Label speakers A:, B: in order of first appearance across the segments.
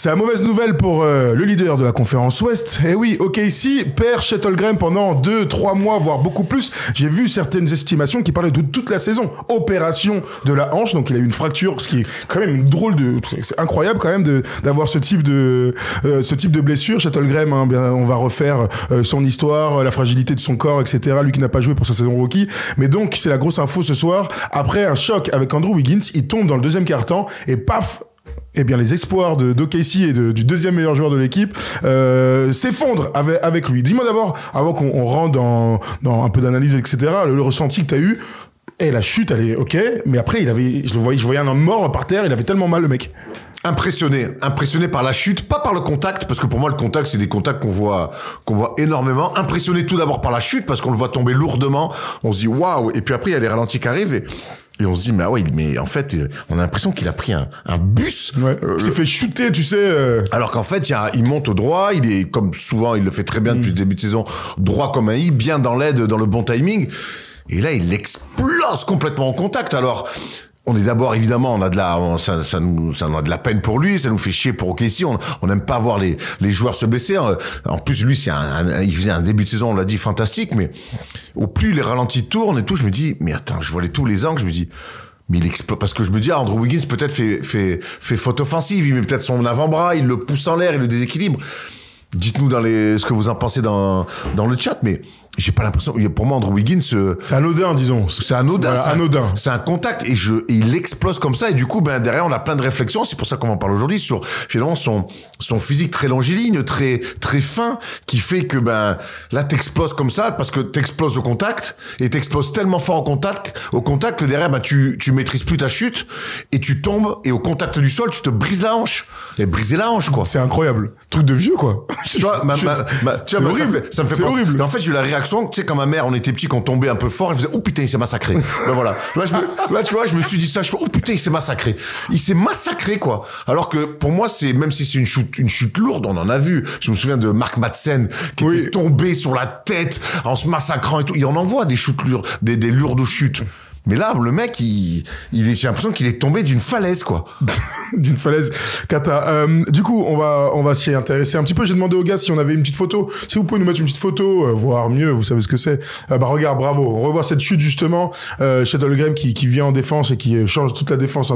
A: C'est la mauvaise nouvelle pour le leader de la conférence Ouest. Et oui, OKC perd Chet Holmgren pendant 2-3 mois, voire beaucoup plus. J'ai vu certaines estimations qui parlaient de toute la saison. Opération de la hanche, donc il a eu une fracture, ce qui est quand même drôle c'est incroyable quand même d'avoir ce type de blessure. Chet Holmgren, hein, on va refaire son histoire, la fragilité de son corps, etc. Lui qui n'a pas joué pour sa saison rookie. Mais donc, c'est la grosse info ce soir. Après un choc avec Andrew Wiggins, il tombe dans le deuxième quart-temps et paf, eh bien, les espoirs d'OKC et du deuxième meilleur joueur de l'équipe s'effondrent avec lui. Dis-moi d'abord, avant qu'on rentre dans un peu d'analyse, etc., le ressenti que tu as eu. La chute, elle est OK, mais après, je voyais un homme mort par terre, il avait tellement mal, le mec.
B: Impressionné par la chute, pas par le contact, parce que pour moi le contact c'est des contacts qu'on voit énormément. Impressionné tout d'abord par la chute, parce qu'on le voit tomber lourdement, on se dit waouh, et puis après il y a les ralentis qui arrivent et on se dit mais en fait on a l'impression qu'il a pris un bus.
A: Ouais. Il s'est fait shooter, tu sais.
B: Alors qu'en fait il monte au droit, il est comme souvent il le fait très bien depuis le début de saison, droit comme un i, bien dans l'aide, dans le bon timing. Et là il explose complètement en contact. Alors on est d'abord, évidemment, ça nous a de la peine pour lui, ça nous fait chier pour OKC, on n'aime pas voir les joueurs se blesser. En plus, lui, il faisait un début de saison, on l'a dit, fantastique, mais au plus les ralentis tournent et tout, je me dis, mais attends, je vois tous les angles, je me dis, mais il explose, parce que je me dis, Andrew Wiggins peut-être fait faute offensive, il met peut-être son avant-bras, il le pousse en l'air, il le déséquilibre. Dites-nous ce que vous en pensez dans le chat, mais j'ai pas l'impression. Pour moi, Andrew Wiggins,
A: c'est anodin, disons.
B: C'est anodin.
A: Voilà, anodin.
B: C'est un contact et il explose comme ça. Et du coup, derrière, on a plein de réflexions. C'est pour ça qu'on en parle aujourd'hui sur finalement son physique très longiligne, très très fin, qui fait que là t'exploses comme ça parce que t'exploses au contact et t'exploses tellement fort au contact que derrière tu maîtrises plus ta chute et tu tombes et au contact du sol tu te brises la hanche. Et briser la hanche, quoi.
A: C'est incroyable. Truc de vieux, quoi.
B: Tu vois, c'est horrible. Ça me fait penser. Horrible. Mais en fait, j'ai eu la réaction, tu sais, quand ma mère, on était petits, qu'on tombait un peu fort, elle faisait, oh putain, il s'est massacré. Voilà. Là, tu vois, je me suis dit ça, je fais, oh putain, il s'est massacré. Il s'est massacré, quoi. Alors que, pour moi, même si c'est une chute lourde, on en a vu. Je me souviens de Mark Madsen, qui était tombé sur la tête, en se massacrant et tout. Il en envoie des chutes lourdes, des lourdes chutes. Mais là, le mec, j'ai l'impression qu'il est tombé d'une falaise, quoi.
A: D'une falaise. Kata. Du coup, on va s'y intéresser un petit peu. J'ai demandé aux gars si on avait une petite photo. Si vous pouvez nous mettre une petite photo, voire mieux, vous savez ce que c'est. Regarde, bravo. On revoit cette chute, justement. Chet Holmgren qui vient en défense et qui change toute la défense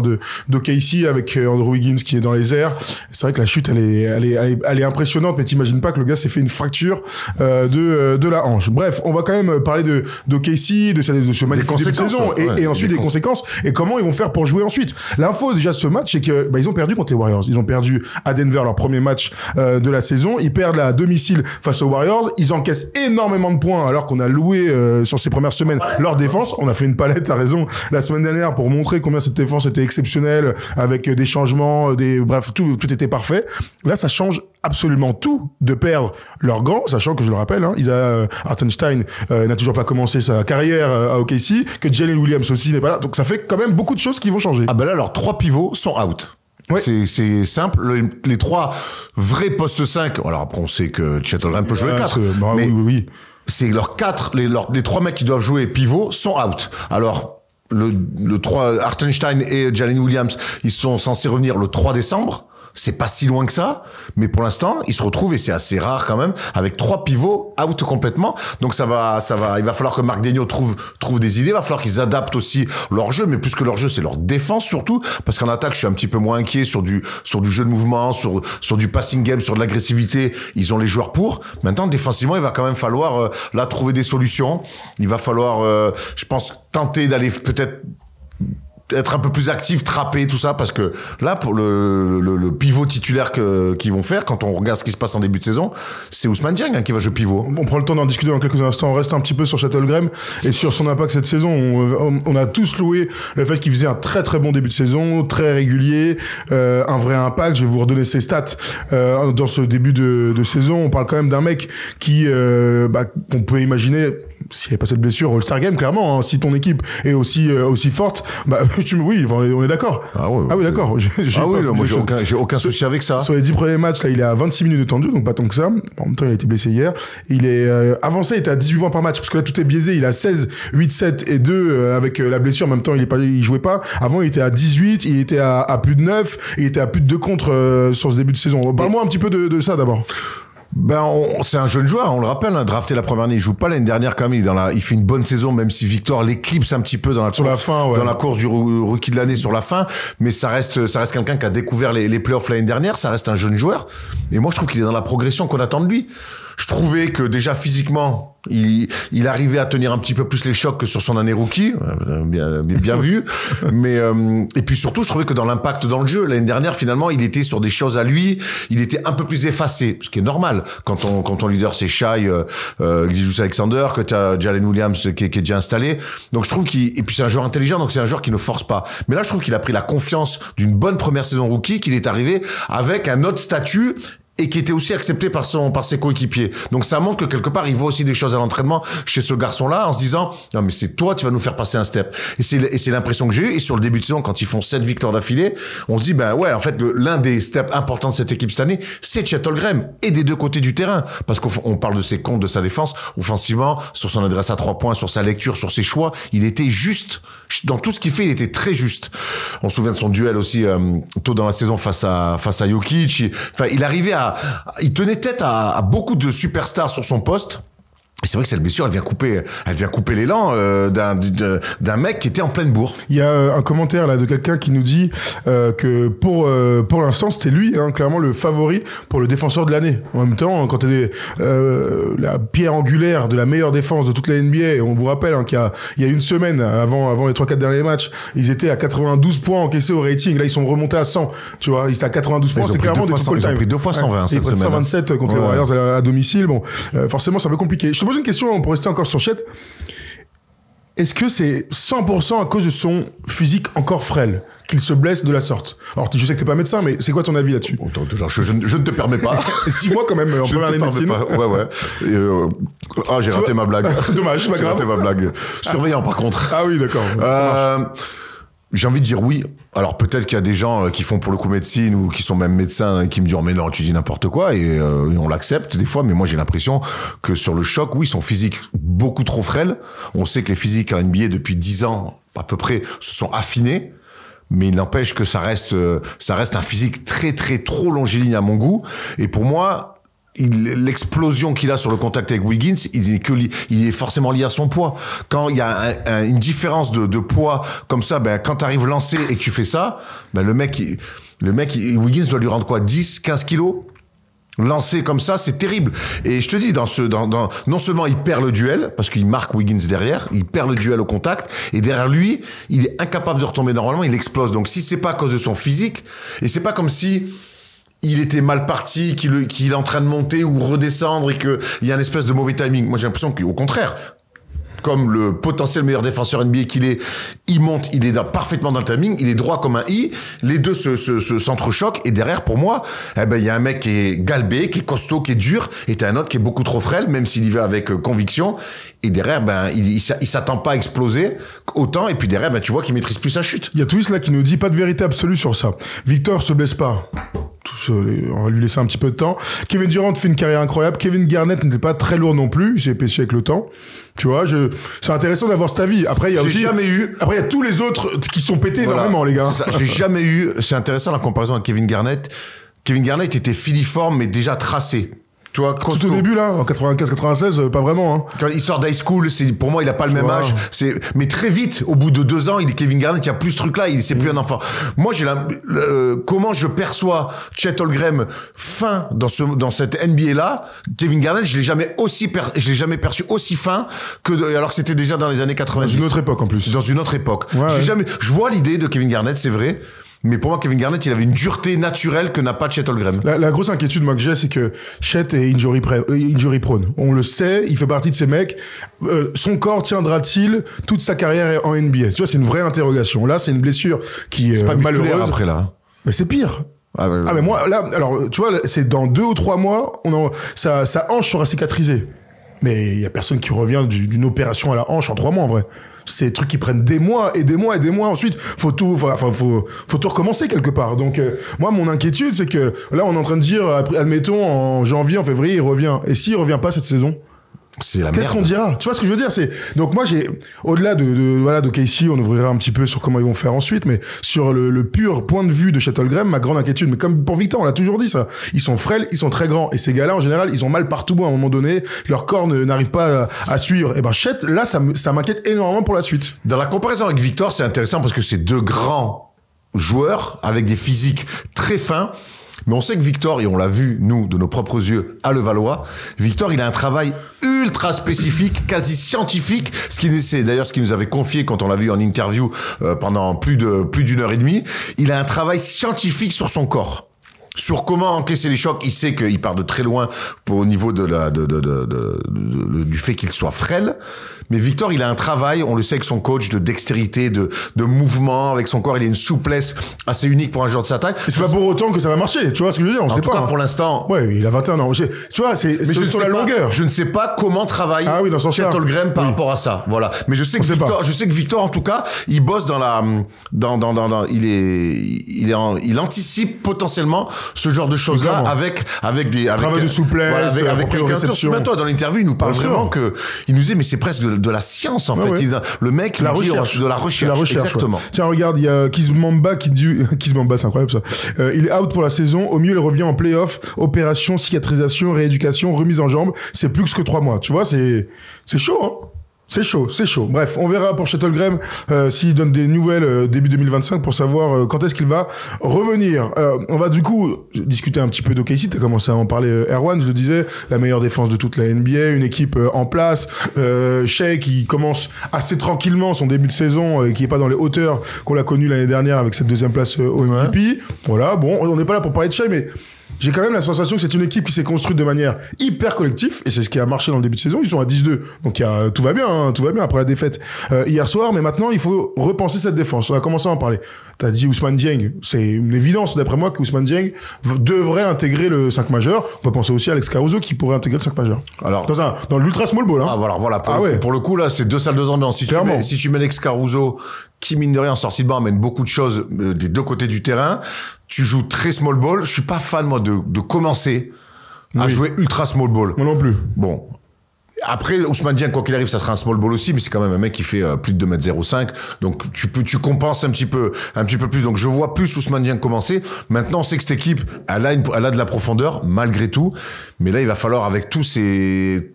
A: d'OKC avec Andrew Wiggins qui est dans les airs. C'est vrai que la chute, elle est impressionnante, mais t'imagines pas que le gars s'est fait une fracture de la hanche. Bref, on va quand même parler d'OKC, de ce magnifique début de saison. Et ensuite, les conséquences et comment ils vont faire pour jouer ensuite. L'info déjà de ce match, c'est que ils ont perdu contre les Warriors. Ils ont perdu à Denver leur premier match de la saison. Ils perdent à domicile face aux Warriors. Ils encaissent énormément de points alors qu'on a loué sur ces premières semaines leur défense. On a fait une palette, t'as raison, la semaine dernière pour montrer combien cette défense était exceptionnelle avec des changements, bref, tout était parfait. Là, ça change absolument tout de perdre leur grand, sachant que je le rappelle, Isaiah Hartenstein n'a toujours pas commencé sa carrière à OKC, que Jalen Williams aussi n'est pas là, donc ça fait quand même beaucoup de choses qui vont changer.
B: Ah là, leurs 3 pivots sont out. Ouais. C'est simple, les 3 vrais postes 5, alors après on sait que Chet Holmgren peut jouer 4, mais oui. C'est leurs 4, les 3 mecs qui doivent jouer pivots sont out. Alors le 3, Hartenstein et Jalen Williams, ils sont censés revenir le 3 décembre. C'est pas si loin que ça, mais pour l'instant, ils se retrouvent, et c'est assez rare quand même, avec 3 pivots out complètement. Donc il va falloir que Marc Daigneault trouve des idées, il va falloir qu'ils adaptent aussi leur jeu, mais plus que leur jeu, c'est leur défense surtout, parce qu'en attaque, je suis un petit peu moins inquiet sur du jeu de mouvement, sur du passing game, sur de l'agressivité, ils ont les joueurs pour. Maintenant, défensivement, il va quand même falloir là trouver des solutions. Il va falloir, je pense, tenter d'aller peut-être être un peu plus actif, trapper, tout ça, parce que là, pour le pivot titulaire qu'ils vont faire, quand on regarde ce qui se passe en début de saison, c'est Ousmane Dieng qui va jouer pivot.
A: On prend le temps d'en discuter dans quelques instants. On reste un petit peu sur Chet Holmgren et sur son impact cette saison. On a tous loué le fait qu'il faisait un très très bon début de saison, très régulier, un vrai impact. Je vais vous redonner ses stats dans ce début de saison. On parle quand même d'un mec qu'on peut imaginer s'il n'y avait pas cette blessure, All-Star Game, clairement, hein, si ton équipe est aussi forte, bah, oui, on est d'accord.
B: Ah oui,
A: d'accord.
B: Moi, j'ai aucun souci avec ça.
A: Sur les 10 premiers matchs, là, il est à 26 minutes de temps de jeu, donc pas tant que ça. En même temps, il a été blessé hier. Il est, avant ça, il était à 18 points par match, parce que là, tout est biaisé. Il a 16, 8, 7 et 2, avec la blessure. En même temps, il jouait pas. Avant, il était à 18, il était à plus de 9, il était à plus de 2 contre, sur ce début de saison. Parle-moi un petit peu de ça, d'abord.
B: C'est un jeune joueur, on le rappelle, hein, drafté la première année, il joue pas l'année dernière quand même, il fait une bonne saison, même si Victor l'éclipse un petit peu dans la course du rookie de l'année sur la fin, mais ça reste quelqu'un qui a découvert les playoffs l'année dernière, ça reste un jeune joueur, et moi je trouve qu'il est dans la progression qu'on attend de lui. Je trouvais que déjà physiquement, il arrivait à tenir un petit peu plus les chocs que sur son année rookie, bien vu. Mais et puis surtout, je trouvais que dans l'impact dans le jeu, l'année dernière, finalement, il était sur des choses à lui, il était un peu plus effacé, ce qui est normal quand ton leader c'est Shai Gilgeous-Alexander, que t'as Jalen Williams qui est déjà installé. Donc je trouve et puis c'est un joueur intelligent, donc c'est un joueur qui ne force pas. Mais là, je trouve qu'il a pris la confiance d'une bonne première saison rookie, qu'il est arrivé avec un autre statut et qui était aussi accepté par ses coéquipiers. Donc ça montre que quelque part, il voit aussi des choses à l'entraînement chez ce garçon-là en se disant « Non, mais c'est toi, tu vas nous faire passer un step ». Et c'est l'impression que j'ai eue. Et sur le début de saison, quand ils font 7 victoires d'affilée, on se dit « Ben ouais, en fait, l'un des steps importants de cette équipe cette année, c'est Chet Holmgren, et des deux côtés du terrain. » Parce qu'on parle de ses comptes, de sa défense. Offensivement, sur son adresse à 3 points, sur sa lecture, sur ses choix, il était juste. Dans tout ce qu'il fait, il était très juste. On se souvient de son duel aussi tôt dans la saison face à Jokic. Il arrivait il tenait tête à beaucoup de superstars sur son poste. Et c'est vrai que cette blessure, elle vient couper l'élan d'un mec qui était en pleine bourre.
A: Il y a un commentaire là de quelqu'un qui nous dit que pour l'instant, c'était lui, hein, clairement le favori pour le défenseur de l'année. En même temps, quand t'es la pierre angulaire de la meilleure défense de toute la NBA, et on vous rappelle hein, qu'il y a une semaine avant les 3-4 derniers matchs, ils étaient à 92 points encaissés au rating. Là, ils sont remontés à 100. Tu vois, ils étaient à 92 points. C'est clairement des
B: ils ont pris 2 fois 120 cette semaine.
A: 127 contre les Warriors à domicile. Bon, forcément, c'est un peu compliqué. Je te pose une question pour rester encore sur Chet. Est-ce que c'est 100% à cause de son physique encore frêle qu'il se blesse de la sorte? Alors, je sais que t'es pas médecin, mais c'est quoi ton avis là-dessus?
B: Je ne te permets pas.
A: 6 mois quand même en première année de médecine.
B: Ouais. J'ai raté ma blague.
A: Dommage, c'est pas grave.
B: J'ai raté ma blague. Surveillant par contre.
A: Ah oui, d'accord.
B: J'ai envie de dire oui. Alors peut-être qu'il y a des gens qui font pour le coup médecine ou qui sont même médecins et qui me disent mais non, tu dis n'importe quoi, et on l'accepte des fois, mais moi j'ai l'impression que sur le choc, oui, son physique beaucoup trop frêle. On sait que les physiques en NBA depuis 10 ans à peu près se sont affinés, mais il n'empêche que ça reste un physique très très trop longiligne à mon goût, et pour moi l'explosion qu'il a sur le contact avec Wiggins, il est forcément lié à son poids. Quand il y a une différence de poids comme ça, quand t'arrives lancé et que tu fais ça, le mec, Wiggins doit lui rendre quoi, 10, 15 kilos? Lancé comme ça, c'est terrible. Et je te dis, non seulement il perd le duel, parce qu'il marque Wiggins derrière, il perd le duel au contact, et derrière lui, il est incapable de retomber normalement, il explose. Donc si c'est pas à cause de son physique, et c'est pas comme si il était mal parti, qu'il est en train de monter ou redescendre et qu'il y a une espèce de mauvais timing. Moi, j'ai l'impression qu'au contraire, comme le potentiel meilleur défenseur NBA qu'il est, il monte, il est parfaitement dans le timing, il est droit comme un i, les deux s'entrechoquent, et derrière, pour moi, il y a un mec qui est galbé, qui est costaud, qui est dur, et t'as un autre qui est beaucoup trop frêle, même s'il y va avec conviction, et derrière, il s'attend pas à exploser autant, et puis derrière, tu vois qu'il maîtrise plus sa chute.
A: Il y a Twist là qui nous dit pas de vérité absolue sur ça. Victor se blesse pas. On va lui laisser un petit peu de temps. Kevin Durant fait une carrière incroyable. Kevin Garnett n'était pas très lourd non plus. J'ai épaissi avec le temps. Tu vois, c'est intéressant d'avoir cet avis. Après, il y a aussi. Après, il y a tous les autres qui sont pétés énormément, les gars.
B: Je l'ai jamais eu. C'est intéressant la comparaison avec Kevin Garnett. Kevin Garnett était filiforme, mais déjà tracé. Tu vois,
A: tout au début, là, en 95-96, pas vraiment. Hein.
B: Quand il sort d'high school, pour moi, il a pas le même âge. Mais très vite, au bout de 2 ans, Kevin Garnett, il y a plus ce truc-là, c'est plus un enfant. Moi, comment je perçois Chet Holmgren fin dans cette NBA-là, Kevin Garnett, je l'ai jamais perçu aussi fin alors que c'était déjà dans les années 90.
A: Dans une autre époque, en plus.
B: Dans une autre époque. Je vois l'idée de Kevin Garnett, c'est vrai. Mais pour moi, Kevin Garnett, il avait une dureté naturelle que n'a pas Chet Holmgren.
A: La grosse inquiétude, moi, que j'ai, c'est que Chet est injury prone. On le sait, il fait partie de ces mecs. Son corps tiendra-t-il toute sa carrière en NBA? Tu vois, c'est une vraie interrogation. Là, c'est une blessure qui est malheureuse.
B: Après, là.
A: Mais c'est pire. Mais moi, là, alors, tu vois, c'est dans 2 ou 3 mois, sa hanche sera cicatrisée. Mais il y a personne qui revient d'une opération à la hanche en 3 mois, en vrai. C'est des trucs qui prennent des mois et des mois et des mois. Ensuite, faut tout recommencer quelque part. Donc, moi, mon inquiétude, c'est que là, on est en train de dire, admettons, en janvier, en février, il revient. Et s'il revient pas cette saison?
B: C'est la merde.
A: Qu'est-ce qu'on dira? Tu vois ce que je veux dire? Donc moi, au-delà de Casey, on ouvrira un petit peu sur comment ils vont faire ensuite, mais sur le pur point de vue de Chetolgren, ma grande inquiétude, mais comme pour Victor, on l'a toujours dit ça, ils sont frêles, ils sont très grands, et ces gars-là, en général, ils ont mal partout à un moment donné, leur corps n'arrive pas à suivre. Et ben, Chet, là, ça m'inquiète énormément pour la suite.
B: Dans la comparaison avec Victor, c'est intéressant parce que c'est 2 grands joueurs avec des physiques très fins. Mais on sait que Victor, et on l'a vu, nous, de nos propres yeux, à Levallois, Victor, il a un travail ultra spécifique, quasi scientifique, c'est d'ailleurs ce qu'il nous avait confié quand on l'a vu en interview pendant plus d'une heure et demie. Il a un travail scientifique sur son corps. Sur comment encaisser les chocs, il sait qu'il part de très loin au niveau du fait qu'il soit frêle. Mais Victor, il a un travail, on le sait avec son coach, de dextérité, de mouvement, avec son corps, il a une souplesse assez unique pour un joueur de sa taille.
A: Et c'est pas pour autant que ça va marcher, tu vois ce que je veux dire? On sait pas. En tout cas,
B: pour l'instant.
A: Ouais, il a 21 ans. Tu vois, mais sur la longueur.
B: Je ne sais pas comment travaille Chetolgren par rapport à ça. Voilà. Mais je sais que Victor, en tout cas, il bosse il anticipe potentiellement ce genre de choses-là avec des
A: travail de souplesse,
B: avec quelqu'un. Souviens-toi, dans l'interview, il nous parle vraiment il nous dit, mais c'est presque de la science, en fait. Le mec, de la recherche. Exactement.
A: Ouais. Tiens, regarde, il y a Kizmamba Kizmamba, c'est incroyable ça. Il est out pour la saison. Au mieux, il revient en play-off. Opération, cicatrisation, rééducation, remise en jambe. C'est plus que 3 mois. Tu vois, c'est chaud, hein. C'est chaud. Bref, on verra pour Chetolgren s'il donne des nouvelles début 2025 pour savoir quand est-ce qu'il va revenir. On va du coup discuter un petit peu d'OKC. T'as commencé à en parler, Erwan, je le disais, la meilleure défense de toute la NBA, une équipe en place. Shea qui commence assez tranquillement son début de saison et qui est pas dans les hauteurs qu'on l'a connu l'année dernière avec cette 2e place au MVP. Ouais. Voilà, bon, on n'est pas là pour parler de Shea, mais j'ai quand même la sensation que c'est une équipe qui s'est construite de manière hyper collective, et c'est ce qui a marché dans le début de saison. Ils sont à 10-2, donc tout va bien après la défaite hier soir, mais maintenant il faut repenser cette défense. On a commencé à en parler. T'as dit Ousmane Dieng, c'est une évidence d'après moi que Ousmane Dieng devrait intégrer le 5 majeur. On peut penser aussi à Alex Caruso qui pourrait intégrer le 5 majeur. Alors dans l'ultra small ball. Hein.
B: Ah voilà. Pour le coup là, c'est 2 salles, 2 ambiances. Si tu mets Alex Caruso, qui mine de rien en sortie de banc amène beaucoup de choses des 2 côtés du terrain. Tu joues très small ball. Je suis pas fan, moi, de commencer à jouer ultra small ball.
A: Moi non plus.
B: Bon. Après, Ousmane Dieng, quoi qu'il arrive, ça sera un small ball aussi, mais c'est quand même un mec qui fait plus de 2,05 m. Donc, tu compenses un petit peu plus. Donc, je vois plus Ousmane Dieng commencer. Maintenant, on sait que cette équipe, elle a de la profondeur, malgré tout. Mais là, il va falloir, avec tous ces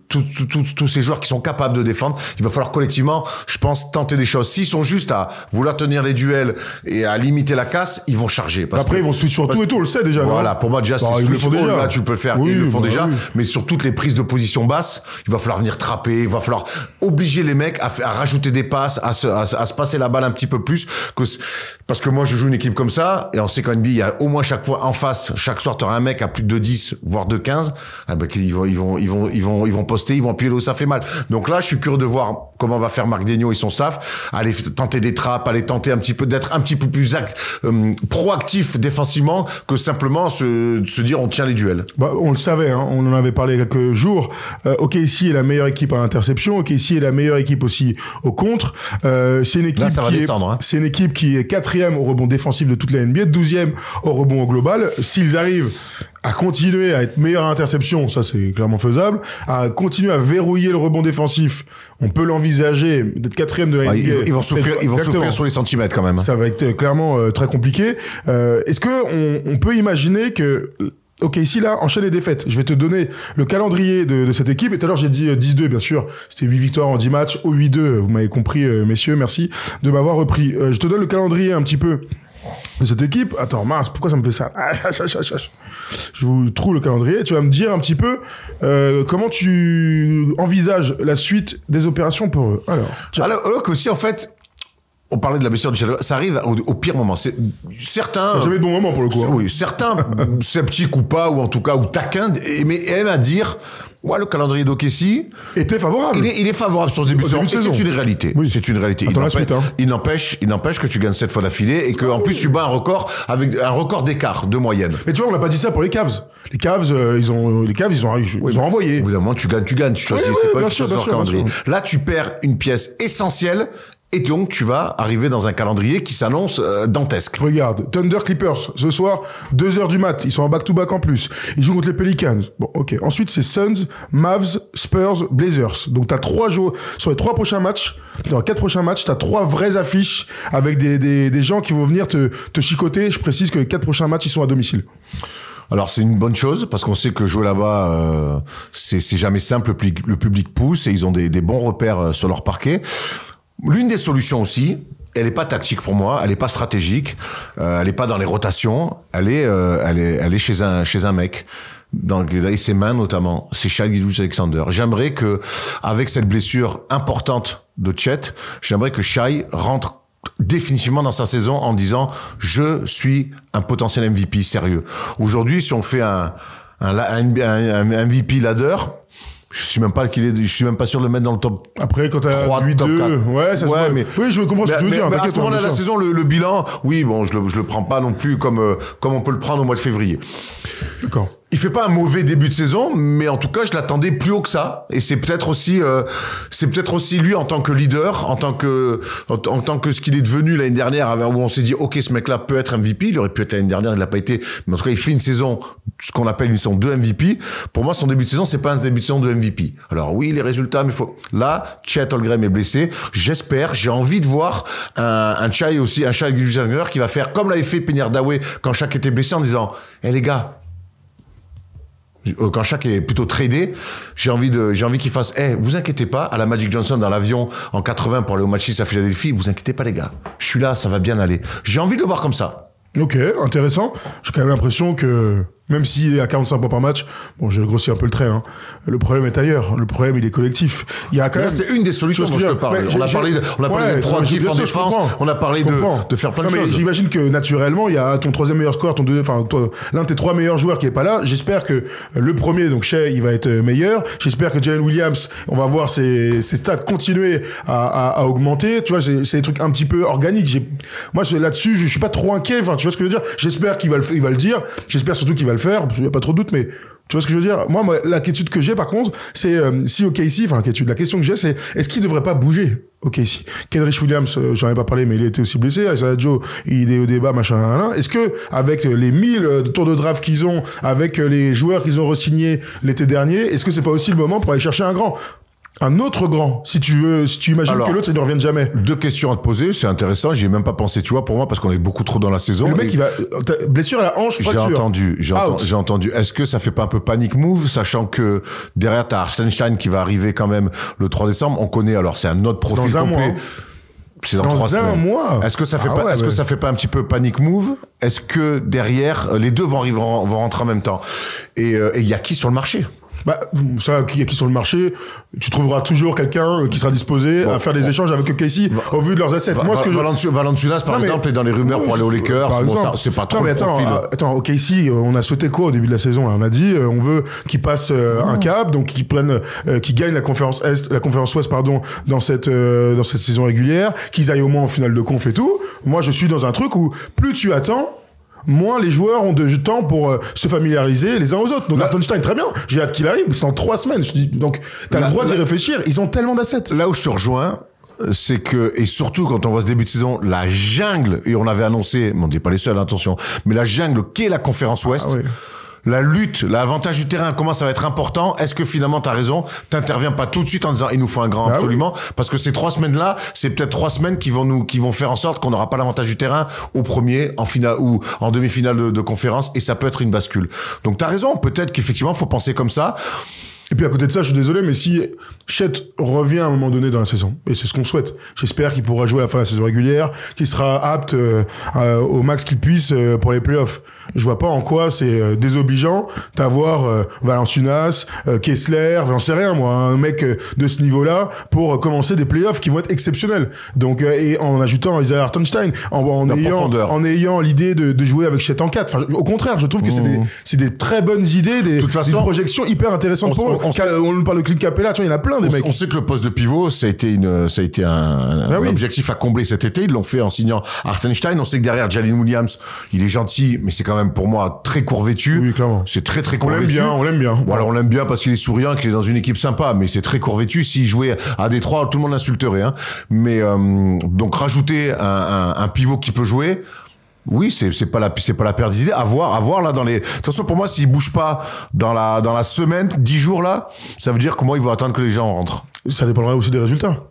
B: joueurs qui sont capables de défendre, il va falloir collectivement, je pense, tenter des choses. S'ils sont juste à vouloir tenir les duels et à limiter la casse, ils vont charger.
A: Après, ils vont switch sur tout et tout, on le sait déjà.
B: Voilà, pour moi, déjà,
A: ils le font déjà.
B: Là, tu peux le faire, ils le font déjà. Oui. Mais sur toutes les prises de position basse, il va falloir venir trapper, il va falloir obliger les mecs à rajouter des passes, à se passer la balle un petit peu plus. Parce que moi, je joue une équipe comme ça, et on sait qu'en NBA, il y a au moins chaque fois en face, chaque soir, tu auras un mec à plus de 10, voire de 15. Ah ben, ils vont poster, ils vont appuyer là où ça fait mal. Donc là, je suis curieux de voir comment va faire Marc Daigneault et son staff, aller tenter des trappes, aller tenter d'être un petit peu plus proactif défensivement que simplement se dire on tient les duels.
A: On le savait, hein, on en avait parlé il y a quelques jours. OKC est la meilleure équipe à l'interception, OKC est la meilleure équipe aussi au contre. C'est une équipe c'est une équipe qui est 4e au rebond défensif de toute la NBA, 12e au rebond au global. S'ils arrivent à continuer à être meilleur à l'interception, ça c'est clairement faisable, à continuer à verrouiller le rebond défensif, on peut l'envisager d'être 4e de la NBA.
B: Ils vont souffrir sur les centimètres quand même.
A: Ça va être clairement très compliqué. Est-ce que on peut imaginer que OKC là enchaîne les défaites? Je vais te donner le calendrier de cette équipe. Et tout à l'heure j'ai dit 10-2 bien sûr. C'était 8 victoires en 10 matchs au 8-2. Vous m'avez compris messieurs, merci de m'avoir repris. Je te donne le calendrier un petit peu de cette équipe. Attends, mince, pourquoi ça me fait ça? Je vous trouve le calendrier. Tu vas me dire un petit peu comment tu envisages la suite des opérations pour eux.
B: Alors aussi, en fait, on parlait de la blessure du Chetolgren, ça arrive au pire moment. Certains...
A: Jamais de bon moment pour le coup.
B: Oui, certains sceptiques ou pas, ou en tout cas, ou taquins, mais aiment à dire... Ouais, le calendrier d'OKC
A: était favorable.
B: Il est favorable sur ce début de saison. C'est une réalité. Oui. C'est une réalité. Il n'empêche que tu gagnes 7 fois d'affilée et qu'en plus tu bats un record avec un record d'écart de moyenne.
A: Mais tu vois, on n'a pas dit ça pour les Cavs. Les Cavs, ils ont envoyé.
B: Au bout d'un moment, tu gagnes. Tu choisis. C'est pas une chose de leur calendrier. Là, tu perds une pièce essentielle. Et donc, tu vas arriver dans un calendrier qui s'annonce dantesque.
A: Regarde, Thunder Clippers, ce soir, 2h du mat. Ils sont en back-to-back en plus. Ils jouent contre les Pelicans. Bon, ok. Ensuite, c'est Suns, Mavs, Spurs, Blazers. Donc, t'as 3 jours. Sur les 3 prochains matchs, dans les 4 prochains matchs, t'as 3 vraies affiches avec des gens qui vont venir te chicoter. Je précise que les 4 prochains matchs, ils sont à domicile.
B: Alors c'est une bonne chose parce qu'on sait que jouer là-bas, c'est jamais simple. Le public pousse et ils ont des bons repères sur leur parquet. L'une des solutions aussi, elle est pas tactique pour moi, elle est pas stratégique, elle est pas dans les rotations, elle est chez un mec. Dans ses mains notamment, c'est Shai Gilgeous-Alexander. J'aimerais que, avec cette blessure importante de Chet, j'aimerais que Shai rentre définitivement dans sa saison en disant je suis un potentiel MVP sérieux. Aujourd'hui, si on fait un MVP ladder, je suis même pas sûr de le mettre dans le top.
A: Après, quand t'as 8-2, ouais, ça se voit.
B: Mais
A: oui, je comprends ce que tu veux dire.
B: Mais à ce moment-là de la saison, le bilan, oui, bon, je le prends pas non plus comme on peut le prendre au mois de février.
A: D'accord.
B: Il fait pas un mauvais début de saison, mais en tout cas, je l'attendais plus haut que ça. Et c'est peut-être aussi lui en tant que leader, en tant que ce qu'il est devenu l'année dernière, où on s'est dit, ok, ce mec-là peut être MVP. Il aurait pu être l'année dernière, il l'a pas été. Mais en tout cas, il fait une saison, ce qu'on appelle une saison de MVP. Pour moi, son début de saison, c'est pas un début de saison de MVP. Alors oui, les résultats, mais là, Chet Holmgren est blessé. J'espère, j'ai envie de voir un Shai Gilgeous-Alexander qui va faire comme l'avait fait Penny Hardaway quand Shaq était blessé en disant, les gars, quand Shaq est plutôt tradé, j'ai envie qu'il fasse, vous inquiétez pas, à la Magic Johnson dans l'avion en 80 pour aller au match 6 à Philadelphie, vous inquiétez pas les gars, je suis là, ça va bien aller. J'ai envie de le voir comme ça.
A: Ok, intéressant. J'ai quand même l'impression que, même s'il est à 45 points par match, bon, j'ai grossi un peu le trait, hein. Le problème est ailleurs. Le problème, il est collectif. Il y a quand même...
B: C'est une des solutions dont je te parle. On a parlé de proactif en défense. On a parlé de faire plein de choses.
A: J'imagine que, naturellement, il y a ton troisième meilleur score, l'un de tes 3 meilleurs joueurs qui est pas là. J'espère que le premier, donc Shai, il va être meilleur. J'espère que Jalen Williams, on va voir ses stats continuer à augmenter. Tu vois, c'est des trucs un petit peu organiques. Moi, là-dessus, je suis pas trop inquiet. Enfin, tu vois ce que je veux dire? J'espère qu'il va le dire. J'espère surtout qu'il va le faire. Il n'y a pas trop de doute, mais tu vois ce que je veux dire? Moi, l'inquiétude que j'ai, par contre, c'est si OKC, la question que j'ai, c'est est-ce qu'il ne devrait pas bouger OKC? Kenrich Williams, j'en ai pas parlé, mais il a été aussi blessé. Isaiah Joe, il est au débat, machin. Est-ce que, avec les 1000 tours de draft qu'ils ont, avec les joueurs qu'ils ont re-signés l'été dernier, est-ce que c'est pas aussi le moment pour aller chercher un autre grand, si tu imagines que l'autre, il ne revienne jamais.
B: 2 questions à te poser, c'est intéressant, j'y ai même pas pensé, tu vois, pour moi, parce qu'on est beaucoup trop dans la saison.
A: Le mec, il va, blessure à la hanche, fracture.
B: J'ai entendu. Est-ce que ça fait pas un peu panic move, sachant que derrière, t'as Hartenstein qui va arriver quand même le 3 décembre, on connaît, alors c'est un autre profil
A: dans
B: complet. C'est dans 3 semaines.
A: Un mois.
B: Est-ce que ça fait pas un petit peu panic move? Est-ce que derrière, les deux vont rentrer en même temps? Et il y a qui sur le marché?
A: Ça, il y a qui sur le marché, tu trouveras toujours quelqu'un qui sera disposé à faire des échanges avec OKC au vu de leurs assets.
B: Valanciunas, par exemple, est dans les rumeurs pour aller aux Lakers. C'est pas trop le profil.
A: Attends, OKC, on a sauté quoi au début de la saison, là? On a dit, on veut qu'ils passent un cap, donc qu'ils gagnent la conférence Ouest, dans cette saison régulière, qu'ils aillent au moins en finale de conf et tout. Moi, je suis dans un truc où plus tu attends, moins les joueurs ont de temps pour se familiariser les uns aux autres. Donc Hartenstein, très bien, j'ai hâte qu'il arrive, c'est en 3 semaines. Donc t'as le droit d'y réfléchir, ils ont tellement d'assets.
B: Là où je te rejoins, c'est que, et surtout quand on voit ce début de saison, la jungle, et on avait annoncé, mais on n'est pas les seuls, attention, mais la jungle qu'est la conférence Ouest, la lutte, l'avantage du terrain, comment ça va être important? Est-ce que finalement t'as raison? T'interviens pas tout de suite en disant il nous faut un grand absolument, parce que ces 3 semaines-là, c'est peut-être 3 semaines qui vont faire en sorte qu'on n'aura pas l'avantage du terrain au premier, en finale ou en demi-finale de conférence, et ça peut être une bascule. Donc t'as raison, peut-être qu'effectivement faut penser comme ça.
A: Et puis à côté de ça, je suis désolé, mais si Chet revient à un moment donné dans la saison, et c'est ce qu'on souhaite, j'espère qu'il pourra jouer à la fin de la saison régulière, qu'il sera apte au max qu'il puisse pour les playoffs. je vois pas en quoi c'est désobligeant d'avoir Valanciunas, Kessler, j'en sais rien moi, un mec de ce niveau-là pour commencer des playoffs qui vont être exceptionnels. Donc et en ajoutant Isaiah Hartenstein, en ayant l'idée de jouer avec Chet en 4. Enfin, au contraire, je trouve que c'est des très bonnes idées, des projections hyper intéressantes pour eux. On parle de Clint Capella, tu vois, il y en a plein des mecs.
B: On sait que le poste de pivot, ça a été un objectif à combler cet été. Ils l'ont fait en signant Hartenstein. On sait que derrière Jalen Williams, il est gentil, mais c'est quand même pour moi très court vêtu.
A: Oui, clairement.
B: C'est très court vêtu.
A: On l'aime bien.
B: Voilà, on l'aime bien parce qu'il est souriant, qu'il est dans une équipe sympa, mais c'est très court vêtu. S'il jouait à Détroit, tout le monde l'insulterait, hein. Mais donc rajouter un pivot qui peut jouer. Oui, c'est pas la perte d'idée. À voir là dans les. De toute façon, pour moi, s'il bouge pas dans la semaine, 10 jours là, ça veut dire comment ils vont attendre que les gens rentrent.
A: Ça dépendra aussi des résultats.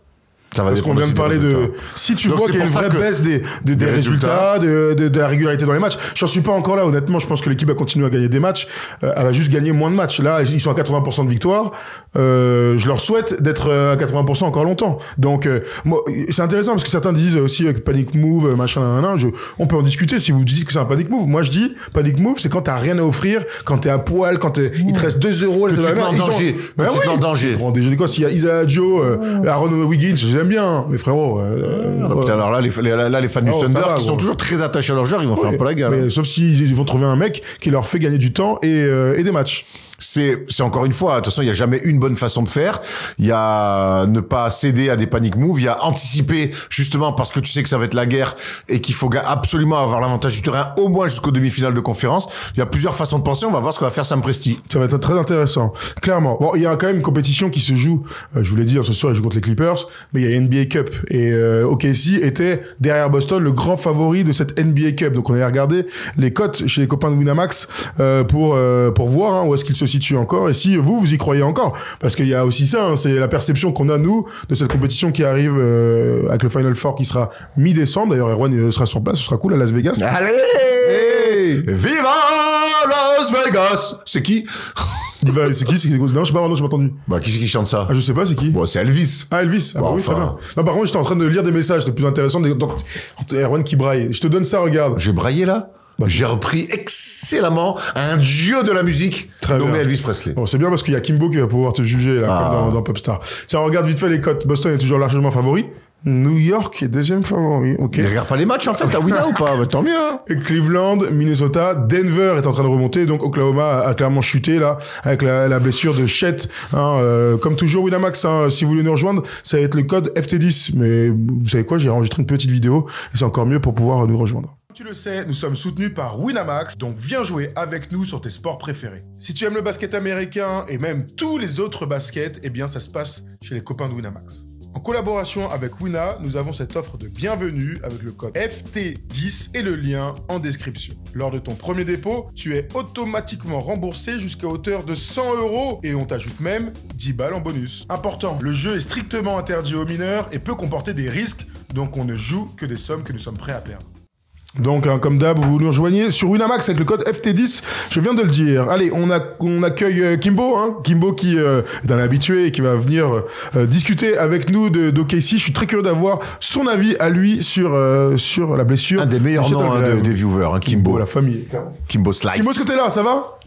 A: Parce qu'on vient de parler de... Si tu vois qu'il y a une vraie baisse des résultats, de la régularité dans les matchs, j'en suis pas encore là, honnêtement, je pense que l'équipe va continuer à gagner des matchs, elle va juste gagner moins de matchs. Là, ils sont à 80% de victoire, je leur souhaite d'être à 80% encore longtemps. Donc, moi, c'est intéressant parce que certains disent aussi panic move, machin, on peut en discuter si vous dites que c'est un panic move. Moi, je dis, panic move, c'est quand t'as rien à offrir, quand t'es à poil, quand il te reste 2 €,
B: que tu es en danger. Tu es en danger.
A: Bon, déjà, s'il y a Isaiah Joe, Aaron Wiggins, j'aime bien, mais frérot.
B: Alors là, les fans du Thunder qui sont toujours très attachés à leur joueur, ils vont faire un peu la gueule.
A: Mais sauf s'ils vont trouver un mec qui leur fait gagner du temps et des matchs.
B: C'est encore une fois, de toute façon, il y a jamais une bonne façon de faire. Il y a ne pas céder à des panic moves, il y a anticiper justement parce que tu sais que ça va être la guerre et qu'il faut absolument avoir l'avantage du terrain au moins jusqu'aux demi-finales de conférence. Il y a plusieurs façens de penser, on va voir ce que va faire Sam Presti.
A: Ça va être très intéressant. Clairement. Bon, il y a quand même une compétition qui se joue, je vous l'ai dit, ce soir, ils jouent contre les Clippers, mais il y a NBA Cup et OKC était derrière Boston le grand favori de cette NBA Cup. Donc on a regardé les cotes chez les copains de Winamax pour voir où est-ce qu'ils se situent encore et si vous y croyez encore, parce qu'il y a aussi ça, c'est la perception qu'on a nous de cette compétition qui arrive avec le Final Four qui sera mi-décembre. D'ailleurs Erwan sera sur place, ce sera cool à Las Vegas.
B: Allez, viva Las Vegas. C'est qui?
A: C'est qui? Non, je sais pas, non, j'ai pas entendu.
B: Bah, qui c'est qui chante ça?
A: Je sais pas, c'est qui?
B: Bon, c'est Elvis.
A: Ah, Elvis. Ah, bah oui, très bien. Non, par contre, j'étais en train de lire des messages, c'était plus intéressant. Donc, Erwan qui braille. Je te donne ça, regarde.
B: J'ai braillé là? J'ai repris excellemment un dieu de la musique nommé Elvis Presley.
A: Bon, c'est bien parce qu'il y a Kimbo qui va pouvoir te juger là, comme dans Popstar. Tiens, regarde vite fait les cotes. Boston est toujours largement favori. New York est deuxième favori. Ok.
B: Il regarde pas les matchs en fait, à Winna ou pas? Tant mieux. Hein.
A: Cleveland, Minnesota, Denver est en train de remonter. Donc Oklahoma a clairement chuté là avec la blessure de Chet. Comme toujours Winamax, si vous voulez nous rejoindre, ça va être le code FT10. Mais vous savez quoi? J'ai enregistré une petite vidéo et c'est encore mieux pour pouvoir nous rejoindre. Tu le sais, nous sommes soutenus par Winamax, donc viens jouer avec nous sur tes sports préférés. Si tu aimes le basket américain et même tous les autres baskets, eh bien ça se passe chez les copains de Winamax. En collaboration avec Wina, nous avons cette offre de bienvenue avec le code FT10 et le lien en description. Lors de ton premier dépôt, tu es automatiquement remboursé jusqu'à hauteur de 100 € et on t'ajoute même 10 balles en bonus. Important, le jeu est strictement interdit aux mineurs et peut comporter des risques, donc on ne joue que des sommes que nous sommes prêts à perdre. Donc, comme d'hab, vous nous rejoignez sur Winamax avec le code FT10, je viens de le dire. Allez, on accueille Kimbo, Kimbo qui est un habitué et qui va venir discuter avec nous d'OKC. Je suis très curieux d'avoir son avis à lui sur la blessure.
B: Un des meilleurs noms des viewers, Kimbo.
A: La famille.
B: Kimbo Slice.
A: Kimbo, est-ce que t'es là, ça va?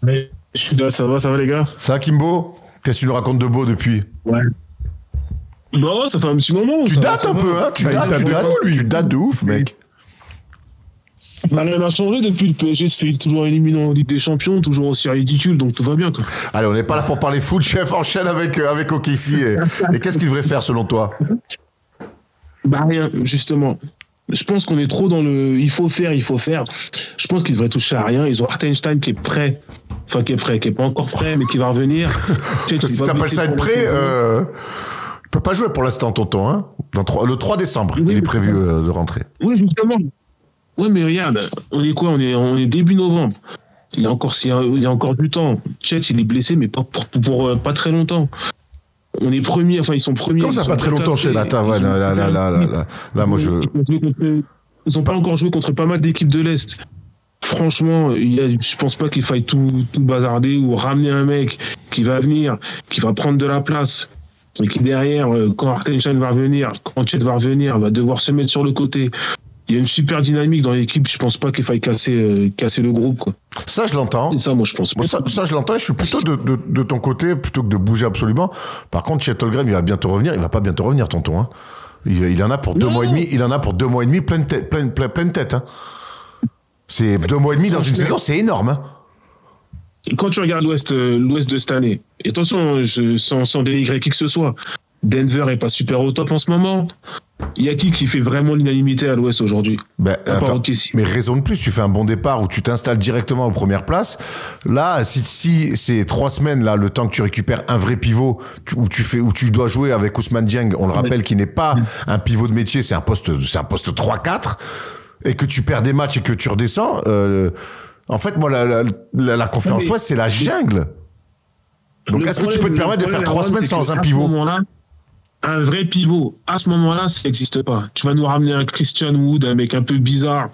C: Mais je suis là, ça va les gars?
B: Ça va Kimbo? Qu'est-ce que tu nous racontes de beau depuis?
C: Ouais. Bon, ça fait un petit moment.
B: Tu dates un peu, hein? Tu dates de ouf, mec.
C: Bah, rien n'a changé depuis le PSG se fait toujours éliminer en Ligue des Champions, toujours aussi ridicule, donc tout va bien quoi.
B: Allez, on n'est pas là pour parler foot, chef, enchaîne avec OKC. Et qu'est-ce qu'il devrait faire selon toi?
C: Bah rien, justement. Je pense qu'on est trop dans le il faut faire. Je pense qu'ils devraient toucher à rien. Ils ont Hartenstein qui est prêt. Enfin, qui est pas encore prêt, mais qui va revenir.
B: Si t'appelles ça être prêt, il peut pas jouer pour l'instant, tonton. Hein. Le 3 décembre, il est prévu de rentrer.
C: Oui, justement. Ouais, mais regarde, on est quoi? On est début novembre. Il y a encore du temps. Chet, il est blessé, mais pas pour pas très longtemps. On est premiers, enfin ils sont premiers.
A: Comment ça, pas très longtemps, Chet?
B: Là, moi je.
C: Ils ont pas encore joué contre pas mal d'équipes de l'Est. Franchement, je pense pas qu'il faille tout bazarder ou ramener un mec qui va venir, qui va prendre de la place. Et qui derrière, quand Hartenstein va revenir, quand Chet va revenir, va devoir se mettre sur le côté. il y a une super dynamique dans l'équipe. Je pense pas qu'il faille casser le groupe, quoi.
B: Ça, je l'entends.
C: C'est ça, moi, je pense.
B: Ça, je l'entends. Je suis plutôt de ton côté, plutôt que de bouger absolument. Par contre, Chet Holmgren, il va bientôt revenir. Il va pas bientôt revenir, tonton. Hein. Il en a pour 2 mois et demi. Il en a pour 2 mois et demi pleine tête. Hein. C'est 2 mois et demi dans une saison, c'est énorme. Hein.
C: Quand tu regardes l'Ouest de cette année, et attention, sans dénigrer qui que ce soit, Denver est pas super au top en ce moment. Il y a qui fait vraiment l'unanimité à l'Ouest aujourd'hui?
B: Mais raison de plus, tu fais un bon départ où tu t'installes directement aux premières places. Là, si c'est 3 semaines, là, le temps que tu récupères un vrai pivot, où tu dois jouer avec Ousmane Dieng, on le rappelle, qui n'est pas un pivot de métier, c'est un poste 3-4, et que tu perds des matchs et que tu redescends, en fait, moi, la conférence Ouest, c'est la jungle. Donc, est-ce que tu peux te permettre de faire 3 semaines sans un pivot?
C: Un vrai pivot, à ce moment-là, ça n'existe pas. Tu vas nous ramener un Christian Wood, un mec un peu bizarre,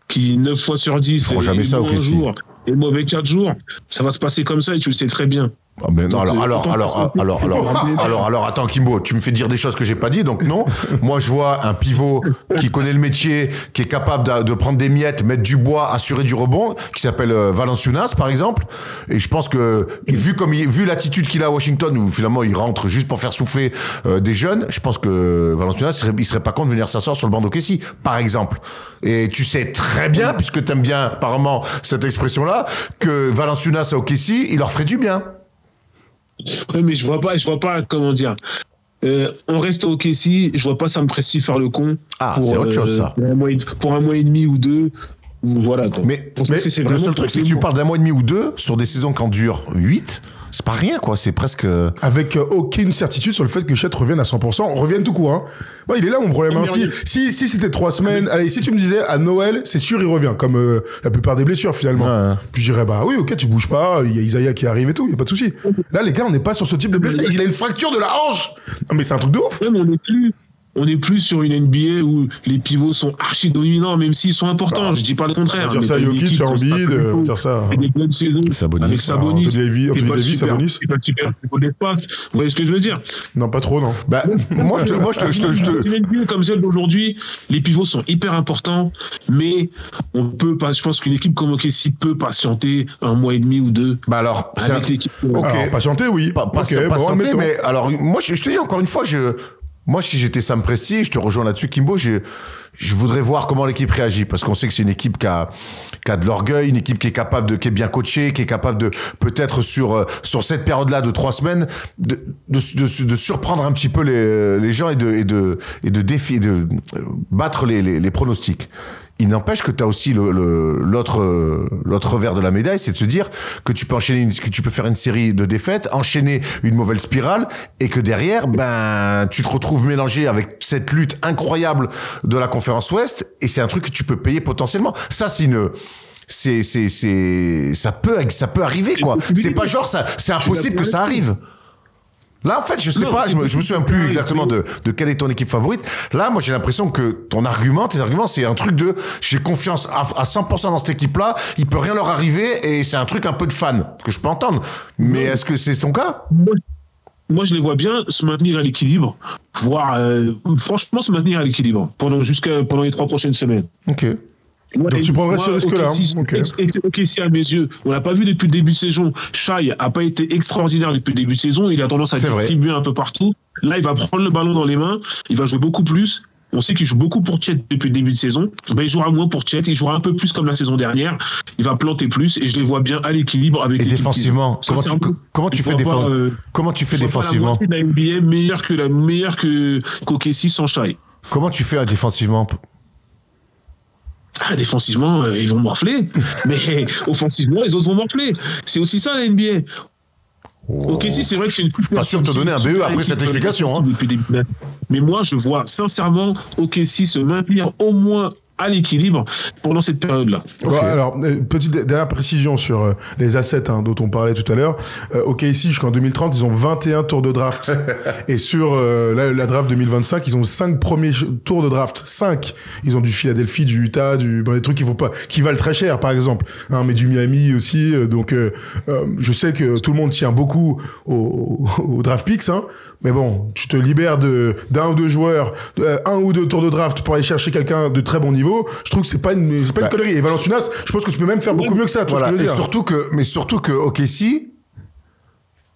C: qui 9 fois sur 10
B: est jamais ça,
C: un jour et le mauvais 4 jours. Ça va se passer comme ça et tu le sais très bien.
B: Ah mais non, alors, attends, Kimbo, tu me fais dire des choses que j'ai pas dit, donc non. Moi, je vois un pivot qui connaît le métier, qui est capable de prendre des miettes, mettre du bois, assurer du rebond, qui s'appelle Valanciunas, par exemple. Et je pense que, vu l'attitude qu'il a à Washington, où finalement il rentre juste pour faire souffler des jeunes, je pense que Valanciunas, il serait pas con de venir s'asseoir sur le banc d'OKC, par exemple. Et tu sais très bien, puisque t'aimes bien apparemment cette expression-là, que Valanciunas à OKC, il leur ferait du bien.
C: Oui, mais je vois pas, comment dire. On reste au OKC, je vois pas Sam Presti faire le con.
B: C'est autre chose, ça.
C: Pour un mois et demi ou 2. Voilà, quoi.
B: Mais le seul truc, c'est que tu parles d'un mois et demi ou 2 sur des saisons qui en durent 8. C'est pas rien, quoi. C'est presque...
A: Avec aucune certitude sur le fait que Chet revienne à 100%. Revienne tout court, hein. Ouais, il est là, mon problème. Hein. Si c'était 3 semaines... Allez, si tu me disais, à Noël, c'est sûr, il revient. Comme la plupart des blessures, finalement. Ouais. Puis je dirais, bah oui, ok, tu bouges pas. Il y a Isaiah qui arrive et tout. Il y a pas de souci. Là, les gars, on n'est pas sur ce type de blessure. Il a une fracture de la hanche. Non, mais c'est un truc de ouf.
C: Ouais, mais on n'est plus sur une NBA où les pivots sont archi dominants, même s'ils sont importants. Je dis pas le contraire.
A: Dire ça à Jokic, Embiid, dire ça.
C: Des bonnes saisons. Avec Sabonis.
A: Anthony Davis, Sabonis.
C: C'est pas super pivot d'espace. Vous voyez ce que je veux dire?
A: Non, pas trop, non.
B: Bah, moi, je te.
C: Comme celle d'aujourd'hui, les pivots sont hyper importants, mais on peut pas. Je pense qu'une équipe comme OKC peut patienter 1 mois et demi ou 2.
B: Bah alors,
C: avec l'équipe.
A: Ok, patienter, oui.
B: Patienter, mais alors, moi, je te dis encore une fois, moi, si j'étais Sam Presti, je te rejoins là-dessus, Kimbo, je voudrais voir comment l'équipe réagit, parce qu'on sait que c'est une équipe qui a de l'orgueil, une équipe qui est bien coachée, qui est capable de, peut-être sur cette période-là de 3 semaines, de surprendre un petit peu les gens et de battre les pronostics. Il n'empêche que tu as aussi l'autre revers de la médaille, c'est de se dire que tu peux faire une série de défaites, enchaîner une mauvaise spirale, et que derrière, tu te retrouves mélangé avec cette lutte incroyable de la conférence Ouest, et c'est un truc que tu peux payer potentiellement. Ça, ça peut arriver, quoi. C'est pas genre c'est impossible que ça arrive. Là, en fait, je sais pas, je me souviens plus exactement de quelle est ton équipe favorite. Là, moi, j'ai l'impression que tes arguments, c'est un truc de j'ai confiance à 100% dans cette équipe-là, il peut rien leur arriver, et c'est un truc un peu de fan, que je peux entendre. Mais est-ce que c'est ton cas?
C: Moi, je les vois bien se maintenir à l'équilibre, voire, franchement, se maintenir à l'équilibre pendant les 3 prochaines semaines.
B: Ok.
A: Donc tu prendrais ce risque-là.
C: Ok, si à mes yeux, on l'a pas vu depuis le début de saison. Shai a pas été extraordinaire depuis le début de saison. Il a tendance à distribuer un peu partout. Là, il va prendre le ballon dans les mains. Il va jouer beaucoup plus. On sait qu'il joue beaucoup pour Chet depuis le début de saison. Il jouera moins pour Chet. Il jouera un peu plus comme la saison dernière. Il va planter plus et je les vois bien à l'équilibre avec l'équipe.
B: Et défensivement, comment tu fais défensivement?
C: La NBA meilleure qu'OKC sans Shai.
B: Comment tu fais défensivement?
C: Défensivement, ils vont morfler, mais offensivement, les autres vont morfler. C'est aussi ça la NBA. Ok, si c'est vrai que c'est une.
B: Je suis pas sûr de te donner un BE après cette explication.
C: Mais moi, je vois sincèrement OKC se maintenir au moins à l'équilibre pendant cette période-là.
A: Okay. Alors, petite dernière précision sur les assets dont on parlait tout à l'heure. OKC, jusqu'en 2030, ils ont 21 tours de draft. Et sur la draft 2025, ils ont 5 premiers tours de draft. 5. Ils ont du Philadelphie, du Utah, des trucs qui valent très cher, par exemple. Mais du Miami aussi. Donc, je sais que tout le monde tient beaucoup aux draft picks. Mais bon, tu te libères d'un ou deux joueurs, un ou deux tours de draft pour aller chercher quelqu'un de très bon niveau. Je trouve que c'est pas une connerie. Et Valanciunas, je pense que tu peux même faire beaucoup mieux que ça.
B: Voilà. Et surtout que OKC,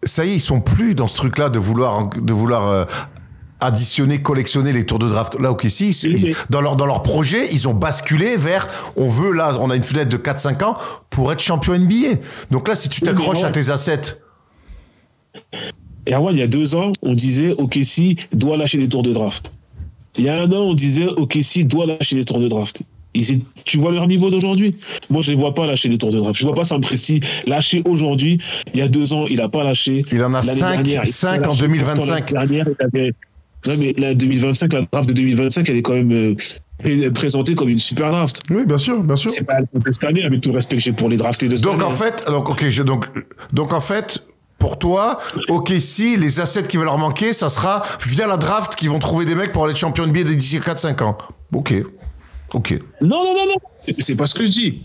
B: ça y est, ils sont plus dans ce truc-là de vouloir additionner, collectionner les tours de draft. Là, OKC, dans leur projet, ils ont basculé vers, on a une fenêtre de 4-5 ans pour être champion NBA. Donc là, si tu t'accroches à tes assets.
C: Et avant, il y a 2 ans, on disait OKC doit lâcher les tours de draft. Il y a 1 an, on disait OKC doit lâcher les tours de draft. Tu vois leur niveau d'aujourd'hui? Moi, je ne les vois pas lâcher les tours de draft. Je ne vois pas Sam Presti lâcher aujourd'hui. Il y a 2 ans, il n'a pas lâché.
B: Il en a 5 en 2025.
C: Non, mais la 2025, la draft de 2025, elle est quand même présentée comme une super draft.
A: Oui, bien sûr, bien sûr.
C: C'est pas cette année, avec tout le respect que j'ai pour les draftés de cette année.
B: Donc en fait, pour toi, OKC, les assets qui vont leur manquer, ça sera via la draft qu'ils vont trouver des mecs pour aller champion NBA d'ici 4-5 ans. Ok.
C: Non. C'est pas ce que je dis.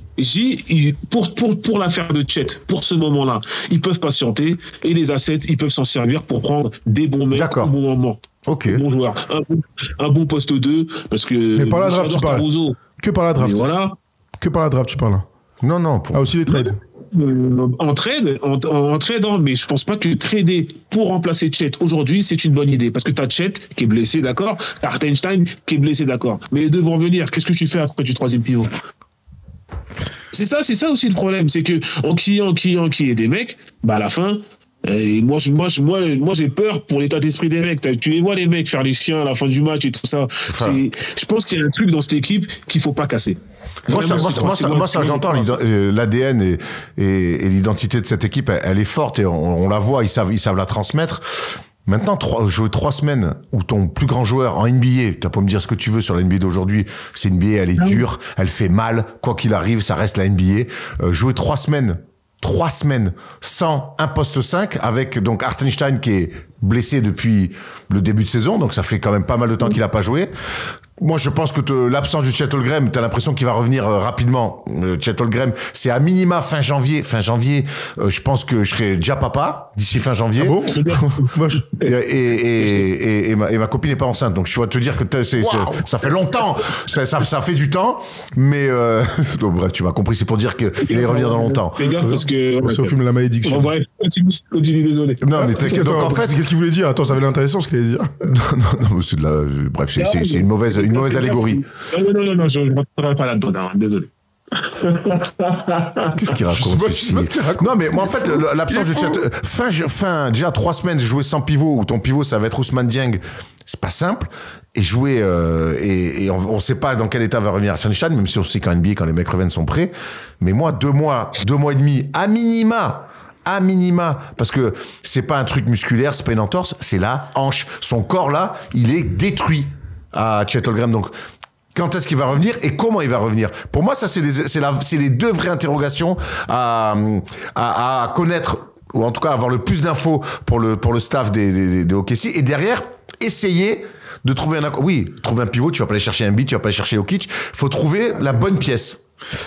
C: Pour l'affaire de Chet, pour ce moment-là, ils peuvent patienter et les assets, ils peuvent s'en servir pour prendre des bons mecs au bon moment.
B: Ok.
C: Bon joueur. Un bon poste 2, parce que.
A: Mais par la draft, tu parles. Que par la draft.
C: Voilà.
A: Que par la draft, tu parles.
B: Non.
A: Aussi les trades.
C: En trade, mais je pense pas que trader pour remplacer Chet aujourd'hui, c'est une bonne idée. Parce que tu as Chet qui est blessé, d'accord. T'as Hartenstein qui est blessé, d'accord. Mais les deux vont revenir. Qu'est-ce que tu fais après du 3e pivot? C'est ça aussi le problème. C'est que en qui des mecs, à la fin. Et moi, j'ai peur pour l'état d'esprit des mecs. Tu les vois, les mecs, faire les chiens à la fin du match et tout ça. Je pense qu'il y a un truc dans cette équipe qu'il faut pas casser.
B: Moi, ça j'entends. L'ADN et l'identité de cette équipe, elle est forte et on la voit, ils savent la transmettre. Maintenant, jouer 3 semaines où ton plus grand joueur en NBA, t'as pas me dire ce que tu veux sur la NBA d'aujourd'hui, c'est une NBA, elle est dure, elle fait mal, quoi qu'il arrive, ça reste la NBA. Jouer 3 semaines sans un poste 5 avec donc Hartenstein qui est blessé depuis le début de saison, donc ça fait quand même pas mal de temps qu'il a pas joué. Moi, je pense que l'absence du Chet Holmgren, t'as l'impression qu'il va revenir rapidement. Chet Holmgren, c'est à minima fin janvier. Je pense que je serai déjà papa d'ici fin janvier.
A: Ah bon?
B: et ma copine n'est pas enceinte, donc je dois te dire que ça fait longtemps. Ça fait du temps, mais donc, bref, tu m'as compris. C'est pour dire qu'il allait revenir dans longtemps.
C: Fais gaffe parce que
A: c'est au film de la malédiction.
C: Bref, continue, désolé.
A: Non, mais t'inquiète. Donc en fait, qu'est-ce qu'il voulait dire? Attends, ça avait l'intéressant ce qu'il allait dire.
B: Non, c'est de la. Bref, c'est une mauvaise allégorie.
C: Non, je ne rentrerai pas là-dedans, désolé.
B: Qu'est-ce qu'il raconte? Non, mais moi, en fait, l'absence de fin, déjà 3 semaines, jouer sans pivot, où ton pivot, ça va être Ousmane Dieng, c'est pas simple. Et jouer, et on sait pas dans quel état va revenir Hartenstein, même si on sait qu'en NBA, quand les mecs reviennent, sont prêts. Mais moi, 2 mois et demi, à minima, parce que c'est pas un truc musculaire, c'est pas une entorse, c'est la hanche. Son corps, là, il est détruit à Chet Holmgren. Donc, quand est-ce qu'il va revenir et comment il va revenir? Pour moi, ça, c'est les 2 vraies interrogations à connaître, ou en tout cas avoir le plus d'infos pour le staff des OKC. Et derrière, essayer de trouver trouver un pivot. Tu vas pas aller chercher Embiid, tu vas pas aller chercher Jokic. Faut trouver la bonne pièce.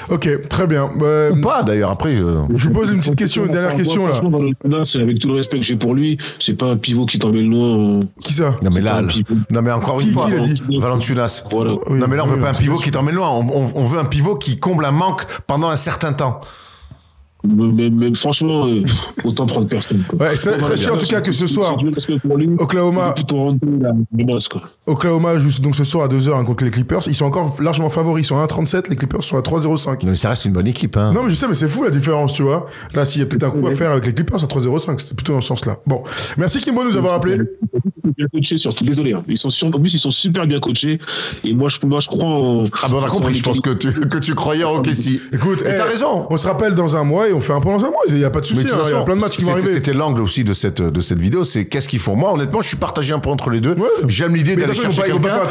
A: Ok, très bien.
B: Ou pas d'ailleurs, après.
A: Je vous pose une petite question, une dernière question là.
C: Franchement, avec tout le respect que j'ai pour lui, c'est pas un pivot qui t'emmène loin.
A: Qui ça?
B: Non mais encore une fois, Valanciunas. Voilà. Oui, non mais là on veut pas un pivot qui t'emmène loin, on veut un pivot qui comble un manque pendant un certain temps.
C: Mais franchement, autant prendre personne.
A: Ouais, sachez en tout cas que ce soir, Oklahoma joue donc ce soir à 2h contre les Clippers. Ils sont encore largement favoris. Ils sont à 1,37. Les Clippers sont à 3,05.
B: Mais ça reste une bonne équipe. Hein.
A: Non, mais je sais, mais c'est fou la différence, tu vois. Là, s'il y a peut-être un coup à faire avec les Clippers à 3,05, c'était plutôt dans ce sens-là. Bon, merci Kimbo de nous avoir appelé.
C: Bien coachés surtout. Désolé. Hein. En plus, ils sont super bien coachés. Et moi, je crois en.
B: Ah, ben on a compris. Je pense que tu croyais en OKC.
A: Écoute,
B: t'as raison.
A: On se rappelle dans un mois et on fait un point dans un mois. Il n'y a pas de souci. Il y a plein de matchs qui vont arriver.
B: C'était l'angle aussi de cette vidéo. C'est qu'est-ce qu'ils font. Moi, honnêtement, je suis partagé un peu entre les deux. Ouais. J'aime l'idée d'aller chercher quelqu'un.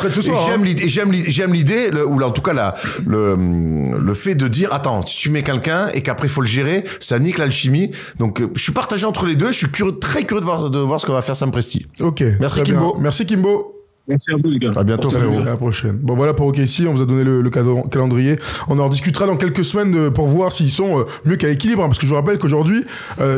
B: J'aime l'idée, ou en tout cas le fait de dire, attends, si tu mets quelqu'un et qu'après il faut le gérer, ça nique l'alchimie. Donc, je suis partagé entre les deux. Je suis très curieux de voir ce que va faire Sam Presti.
A: Ok.
B: Merci Kimbo.
A: Merci Kimbo.
C: Merci à vous, les gars.
B: À bientôt, frérot.
A: À la prochaine. Bon, voilà pour OKC. On vous a donné le calendrier. On en discutera dans quelques semaines pour voir s'ils sont mieux qu'à l'équilibre. Hein, parce que je vous rappelle qu'aujourd'hui,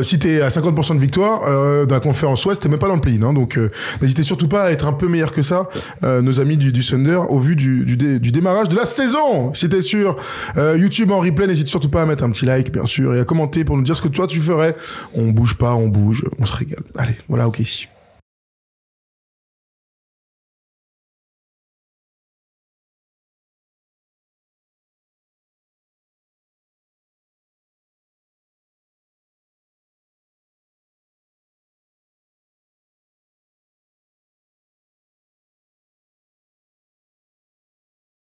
A: si t'es à 50% de victoire dans la conférence Ouest, t'es même pas dans le play-in. Hein, donc, n'hésitez surtout pas à être un peu meilleur que ça, nos amis du Thunder, au vu du démarrage de la saison. Si t'es sur YouTube en replay, n'hésite surtout pas à mettre un petit like, bien sûr, et à commenter pour nous dire ce que toi tu ferais. On bouge pas, on bouge, on se régale. Allez, voilà OKC.